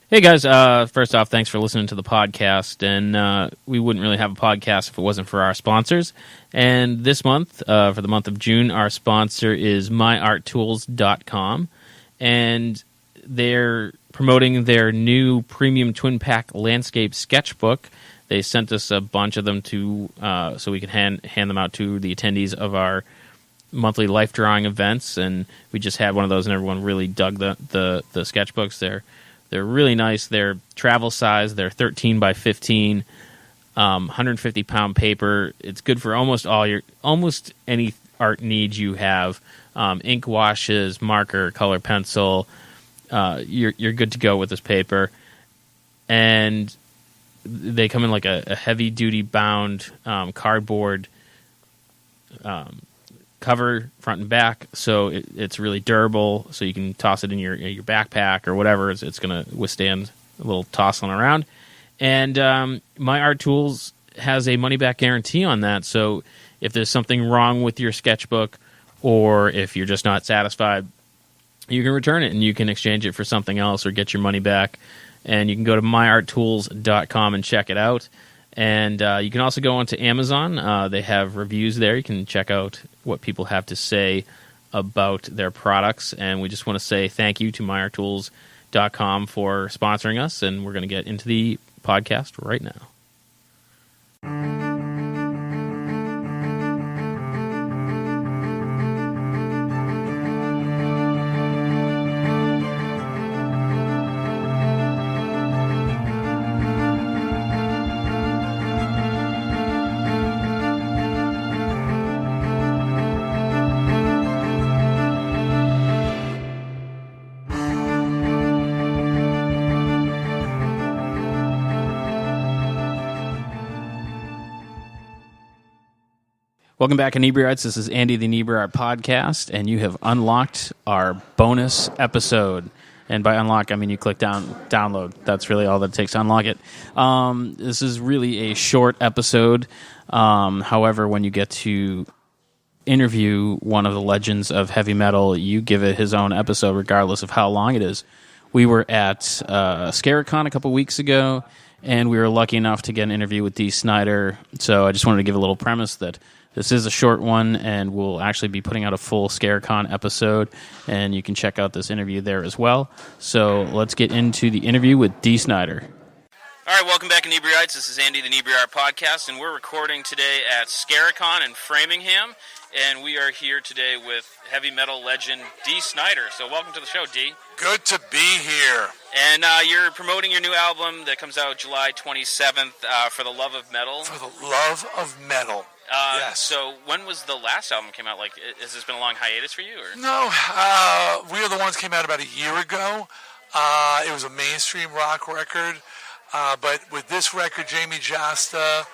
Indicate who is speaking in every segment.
Speaker 1: Hey guys, first off, thanks for listening to the podcast, and we wouldn't really have a podcast if it wasn't for our sponsors. And this month, for the month of June, our sponsor is myarttools.com, and they're promoting their new premium twin pack landscape sketchbook. They sent us a bunch of them to so we can hand them out to the attendees of our monthly life drawing events, and we just had one of those, and everyone really dug the sketchbooks. They're really nice. They're travel size. They're 13 by 15, 150-pound paper. It's good for almost any art needs you have. Ink washes, marker, color pencil. You're good to go with this paper. And they come in like a heavy-duty bound cardboard cover front and back, so it's really durable, so you can toss it in your backpack or whatever. It's going to withstand a little tossing around. And My Art Tools has a money-back guarantee on that, so if there's something wrong with your sketchbook or if you're just not satisfied, you can return it and you can exchange it for something else or get your money back. And you can go to myarttools.com and check it out. And you can also go onto Amazon. They have reviews there. You can check out what people have to say about their products. And we just want to say thank you to myarttools.com for sponsoring us. And we're going to get into the podcast right now. Welcome back, Inebri-arts. This is Andy, the Inebri-art podcast, and you have unlocked our bonus episode. And by unlock, I mean you click download. That's really all that it takes to unlock it. This is really a short episode. However, when you get to interview one of the legends of heavy metal, you give it his own episode, regardless of how long it is. We were at Scarecon a couple weeks ago, and we were lucky enough to get an interview with Dee Snider. So I just wanted to give a little premise that this is a short one, and we'll actually be putting out a full Scarecon episode, and you can check out this interview there as well. So let's get into the interview with Dee Snider. All right, welcome back, Inebri-arts. This is Andy, the Inebri-art podcast, and we're recording today at Scarecon in Framingham, and we are here today with heavy metal legend Dee Snider. So welcome to the show, Dee.
Speaker 2: Good to be here.
Speaker 1: And you're promoting your new album that comes out July 27th, For the Love of Metal.
Speaker 2: For the Love of Metal. Yes.
Speaker 1: So when was the last album came out? Like, has this been a long hiatus for you? Or?
Speaker 2: No, We Are the Ones came out about a year ago. It was a mainstream rock record. But with this record, Jamie Jasta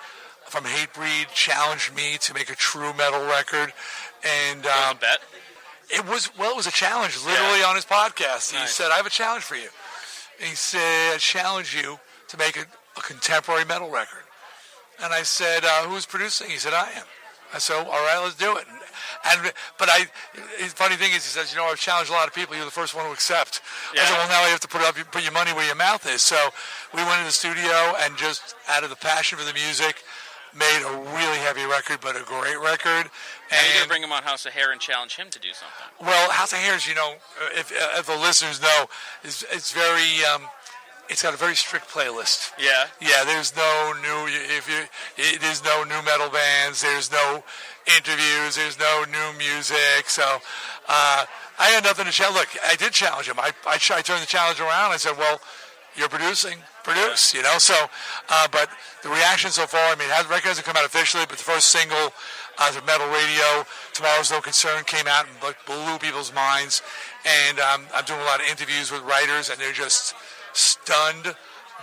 Speaker 2: from Hatebreed challenged me to make a true metal record. And
Speaker 1: was a bet?
Speaker 2: It was a challenge, literally on his podcast. He said, I have a challenge for you. And he said, I challenge you to make a contemporary metal record. And I said, who's producing? He said, I am. I said, all right, let's do it. But the funny thing is, he says, I've challenged a lot of people. You're the first one to accept. Yeah. I said, well, now you have to put your money where your mouth is. So we went in the studio and just out of the passion for the music, made a really heavy record, but a great record.
Speaker 1: And you're going to bring him on House of Hair and challenge him to do something.
Speaker 2: Well, House of Hair, if the listeners know, it's very... it's got a very strict playlist.
Speaker 1: Yeah.
Speaker 2: Yeah. There's no there's no new metal bands. There's no interviews. There's no new music. So I had nothing to challenge. Look, I did challenge him. I turned the challenge around. I said, "Well, you're producing. Produce." So, but the reaction so far. I mean, the record hasn't come out officially, but the first single, the Metal Radio, "Tomorrow's No Concern," came out and blew people's minds. And I'm doing a lot of interviews with writers, and they're just stunned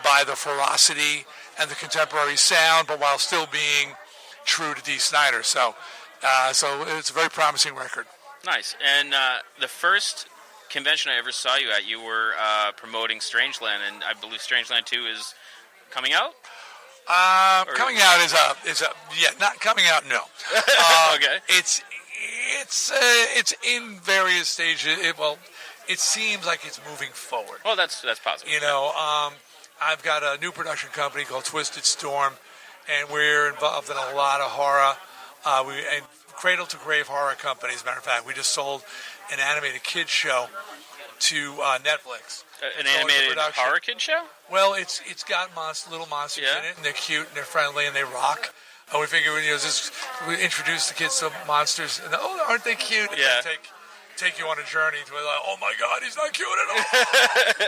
Speaker 2: by the ferocity and the contemporary sound, but while still being true to Dee Snider. So it's a very promising record.
Speaker 1: Nice. And the first convention I ever saw you at, you were promoting Strangeland, and I believe Strangeland 2 is coming out?
Speaker 2: Coming out is not coming out. No.
Speaker 1: Okay.
Speaker 2: It's in various stages. it seems like it's moving forward.
Speaker 1: Well, that's positive.
Speaker 2: You know, I've got a new production company called Twisted Storm, and we're involved in a lot of horror. And Cradle to Grave horror company, as a matter of fact. We just sold an animated kids show to Netflix.
Speaker 1: An animated horror kid show?
Speaker 2: Well, it's got little monsters in it, and they're cute and they're friendly and they rock. And we figure, we introduce the kids to monsters, and aren't they cute? And
Speaker 1: yeah.
Speaker 2: Take you on a journey to like, oh my God, he's not cute at all.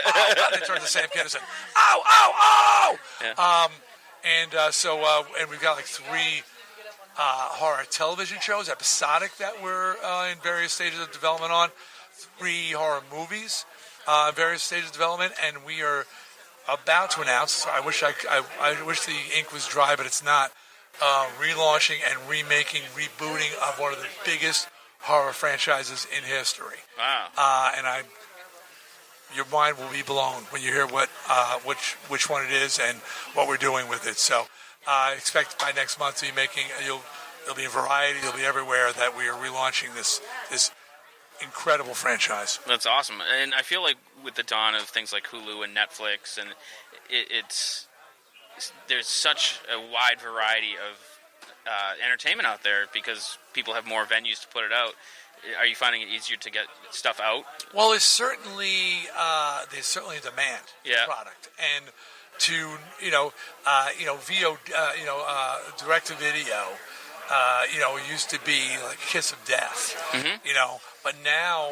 Speaker 2: Oh God, they turn to Sam Kid and say, ow, ow, ow. Yeah. And we've got like 3 horror television shows, episodic, that we're in various stages of development on. 3 horror movies, various stages of development, and we are about to announce. I wish the ink was dry, but it's not. Relaunching and remaking, rebooting of one of the biggest horror franchises in history.
Speaker 1: Wow!
Speaker 2: Your mind will be blown when you hear which one it is and what we're doing with it. So, expect by next month to be making. It'll be in Variety. It'll be everywhere that we are relaunching this incredible franchise.
Speaker 1: That's awesome, and I feel like with the dawn of things like Hulu and Netflix, and there's such a wide variety of entertainment out there because people have more venues to put it out. Are you finding it easier to get stuff out?
Speaker 2: Well, there's certainly a demand for product, and to VO, direct to video. Used to be like a kiss of death, but now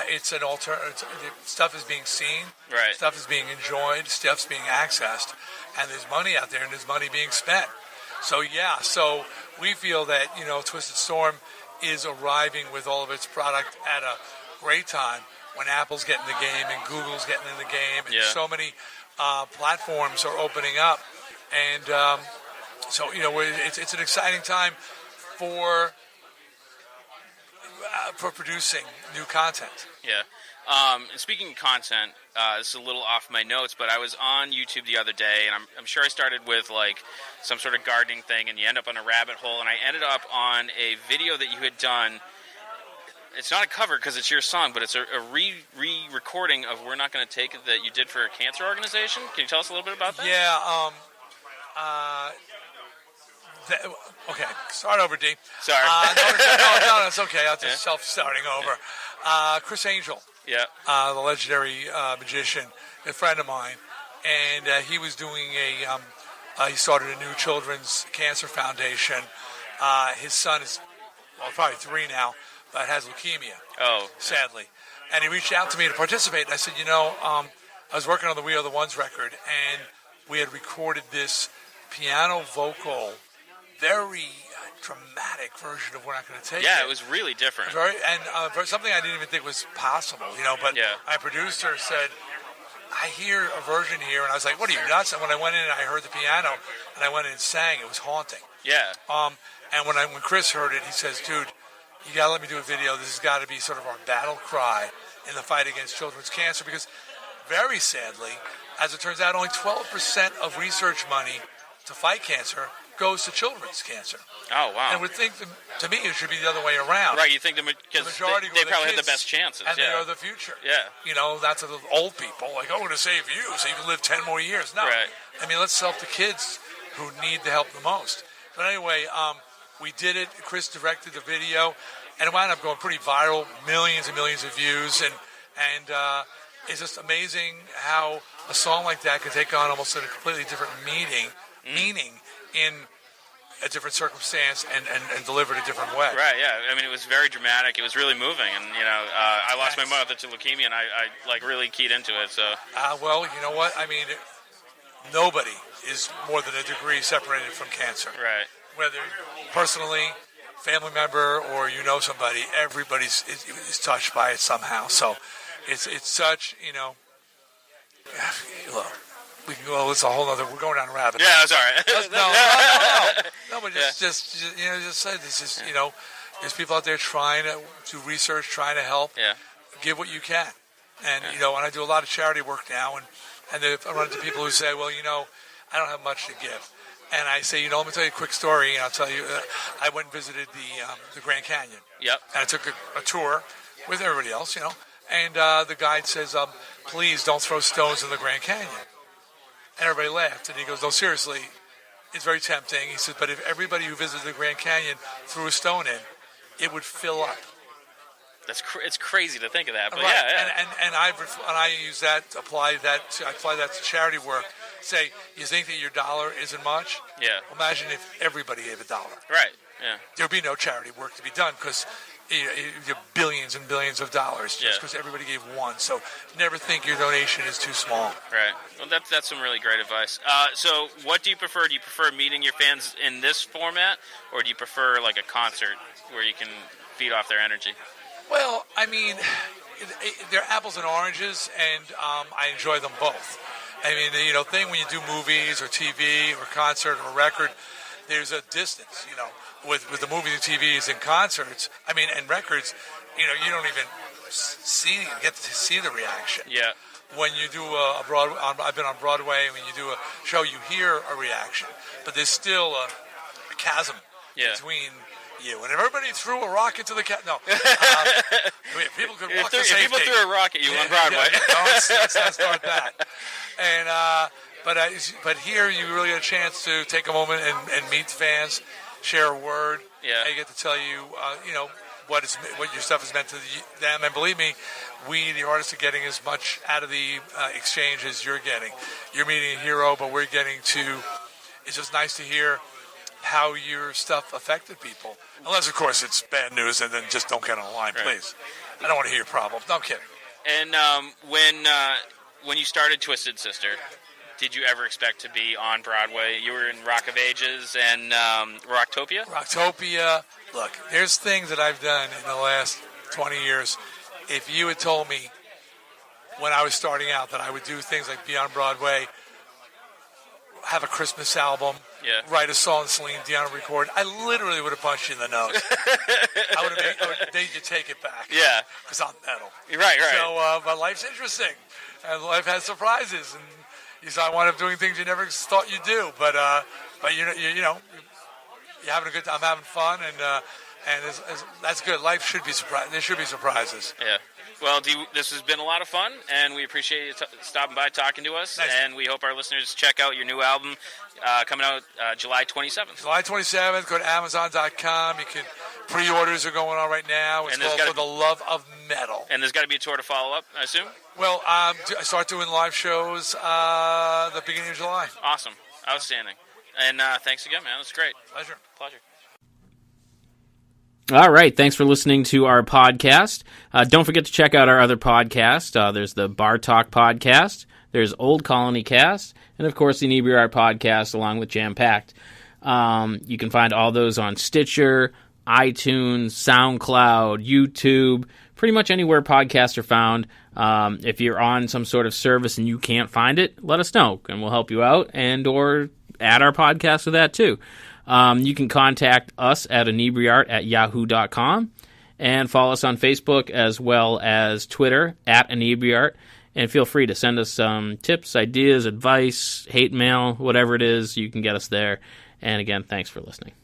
Speaker 2: it's an alternative. Stuff is being seen,
Speaker 1: right?
Speaker 2: Stuff is being enjoyed, stuff's being accessed, and there's money out there, and there's money being spent. So we feel that Twisted Storm is arriving with all of its product at a great time when Apple's getting the game and Google's getting in the game, and so many platforms are opening up, and so it's an exciting time for producing new content.
Speaker 1: Yeah. And speaking of content, this is a little off my notes, but I was on YouTube the other day, and I'm sure I started with like some sort of gardening thing, and you end up on a rabbit hole, and I ended up on a video that you had done. It's not a cover because it's your song, but it's a re-recording of "We're Not Going to Take It" that you did for a cancer organization. Can you tell us a little bit about that?
Speaker 2: Yeah. Okay, start over, D.
Speaker 1: Sorry.
Speaker 2: No, it's okay. I'll just self-starting over. Chris Angel, the legendary magician, a friend of mine, and he was doing he started a new children's cancer foundation. His son is, probably 3 now, but has leukemia.
Speaker 1: Oh.
Speaker 2: Sadly. And he reached out to me to participate, and I said, I was working on the We Are the Ones record, and we had recorded this piano vocal, very dramatic version of We're Not Going to Take It.
Speaker 1: Yeah, it was really different.
Speaker 2: For something I didn't even think was possible, but my producer said, I hear a version here, and I was like, what are you, nuts? And when I went in and I heard the piano, and I went in and sang, it was haunting.
Speaker 1: Yeah.
Speaker 2: And when Chris heard it, he says, dude, you got to let me do a video. This has got to be sort of our battle cry in the fight against children's cancer, because very sadly, as it turns out, only 12% of research money to fight cancer goes to children's cancer.
Speaker 1: Oh, wow.
Speaker 2: And would think, to me, it should be the other way around.
Speaker 1: Right, you think because they probably have the best chances.
Speaker 2: And they are the future.
Speaker 1: Yeah.
Speaker 2: That's the old people. Like, I'm going to save you so you can live 10 more years. No.
Speaker 1: Right.
Speaker 2: I mean, let's help the kids who need the help the most. But anyway, we did it. Chris directed the video, and it wound up going pretty viral, millions and millions of views. And it's just amazing how a song like that can take on almost a completely different meaning in a different circumstance and delivered a different way.
Speaker 1: Right, yeah. I mean, it was very dramatic. It was really moving. And, I lost my mother to leukemia, and I really keyed into it. So.
Speaker 2: Well, you know what? I mean, nobody is more than a degree separated from cancer.
Speaker 1: Right.
Speaker 2: Whether personally, family member, or somebody, everybody is touched by it somehow. So it's such, look. We can go. It's a whole other. We're going down a rabbit.
Speaker 1: Yeah, sorry.
Speaker 2: No. But just say this is there's people out there trying to do research, trying to help.
Speaker 1: Yeah.
Speaker 2: Give what you can, and and I do a lot of charity work now, and I run into people who say, well, I don't have much to give, and I say, let me tell you a quick story, and I'll tell you, I went and visited the Grand Canyon.
Speaker 1: Yep.
Speaker 2: And I took a tour with everybody else, And the guide says, please don't throw stones in the Grand Canyon. And everybody laughed. And he goes, no, seriously, it's very tempting. He says, but if everybody who visited the Grand Canyon threw a stone in, it would fill up.
Speaker 1: It's crazy to think of that, but
Speaker 2: right.
Speaker 1: yeah.
Speaker 2: And I use that, apply that to charity work. Say, you think that your dollar isn't much?
Speaker 1: Yeah.
Speaker 2: Imagine if everybody gave $1.
Speaker 1: Right. Yeah.
Speaker 2: There'd be no charity work to be done because you have billions and billions of dollars just because everybody gave one. So never think your donation is too small.
Speaker 1: Right. Well, that's some really great advice. So what do you prefer? Do you prefer meeting your fans in this format, or do you prefer like a concert where you can feed off their energy?
Speaker 2: Well, I mean, they're apples and oranges, and I enjoy them both. I mean, thing when you do movies or TV or concert or record, there's a distance, with the movies and TVs and concerts. I mean, and records, you don't even get to see the reaction.
Speaker 1: Yeah.
Speaker 2: When you do I've been on Broadway. When you do a show, you hear a reaction, but there's still a chasm between you. And if everybody threw a rock into the no. People could walk to safety.
Speaker 1: If people threw a rock at you on Broadway.
Speaker 2: Let's not start that. And but here you really get a chance to take a moment and meet fans, share a word.
Speaker 1: Yeah.
Speaker 2: They get to tell you, what your stuff is meant to them. And believe me, we, the artists, are getting as much out of the exchange as you're getting. You're meeting a hero, but we're getting to. It's just nice to hear how your stuff affected people. Unless, of course, it's bad news, and then just don't get on the line, please. I don't want to hear your problems. No, I'm kidding.
Speaker 1: And when you started Twisted Sister, did you ever expect to be on Broadway? You were in Rock of Ages and Rocktopia?
Speaker 2: Rocktopia. Look, there's things that I've done in the last 20 years. If you had told me when I was starting out that I would do things like be on Broadway, have a Christmas album, write a song Celine Dion record, I literally would have punched you in the nose. I would have made you take it back.
Speaker 1: Yeah.
Speaker 2: Because I'm metal.
Speaker 1: Right.
Speaker 2: So, but life's interesting. And life has surprises. And I wind up doing things you never thought you'd do. But you're having a good time. I'm having fun. And that's good. Life should be surprised. There should be surprises.
Speaker 1: Yeah. Well, this has been a lot of fun, and we appreciate you stopping by, talking to us. Nice. And we hope our listeners check out your new album coming out July 27th.
Speaker 2: July 27th. Go to Amazon.com. You can pre-orders are going on right now. It's called For the Love of Metal.
Speaker 1: And there's got to be a tour to follow up, I assume?
Speaker 2: Well, I start doing live shows the beginning of July.
Speaker 1: Awesome. Outstanding. And thanks again, man. That's great.
Speaker 2: Pleasure.
Speaker 1: All right, thanks for listening to our podcast. Don't forget to check out our other podcast. There's the Bar Talk podcast, there's Old Colony Cast, and of course the Inebri-art podcast along with Jam Packed. You can find all those on Stitcher, iTunes, SoundCloud, YouTube, pretty much anywhere podcasts are found. If you're on some sort of service and you can't find it, let us know, and we'll help you out and or add our podcast to that too. You can contact us at Inebri-art@yahoo.com and follow us on Facebook as well as Twitter at Inebri-art. And feel free to send us some tips, ideas, advice, hate mail, whatever it is, you can get us there. And again, thanks for listening.